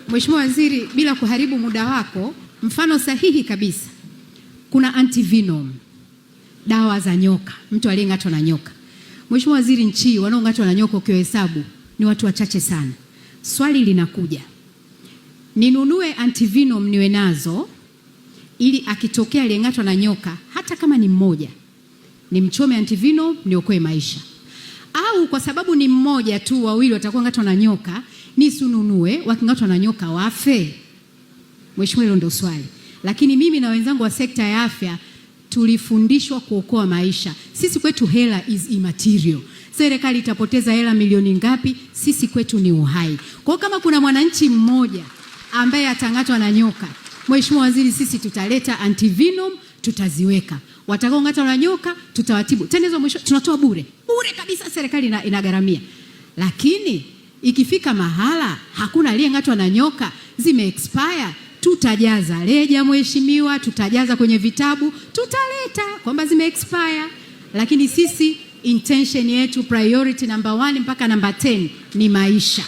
Mheshimiwa Waziri, bila kuharibu muda wako, mfano sahihi kabisa, kuna antivenom, dawa za nyoka, mtu aliyeng'atwa na nyoka. Mheshimiwa Waziri, nchi wanaong'atwa na nyoka ukihesabu ni watu wachache sana. Swali linakuja, ninunue antivenom niwe nazo ili akitokea aliyeng'atwa na nyoka hata kama ni mmoja, nimchome antivenom niokoe maisha, au kwa sababu ni mmoja tu wawili watakuwa ng'atwa na nyoka nisununue waking'atwa na nyoka wafe? Mheshimiwa, hilo ndio swali. Lakini mimi na wenzangu wa sekta ya afya tulifundishwa kuokoa maisha. Sisi kwetu hela is immaterial. Serikali itapoteza hela milioni ngapi, sisi kwetu ni uhai. Kwa kama kuna mwananchi mmoja ambaye atang'atwa na nyoka, Mheshimiwa Waziri, sisi tutaleta antivenom, tutaziweka. Watakaong'atwa na nyoka tutawatibu. Tena hizo mwisho tunatoa bure kabisa, serikali inagharamia. Lakini ikifika mahala hakuna aliyeng'atwa na nyoka, zime expire, tutajaza leja mheshimiwa, tutajaza kwenye vitabu, tutaleta kwamba zime expire. Lakini sisi intention yetu priority number 1 mpaka number 10 ni maisha.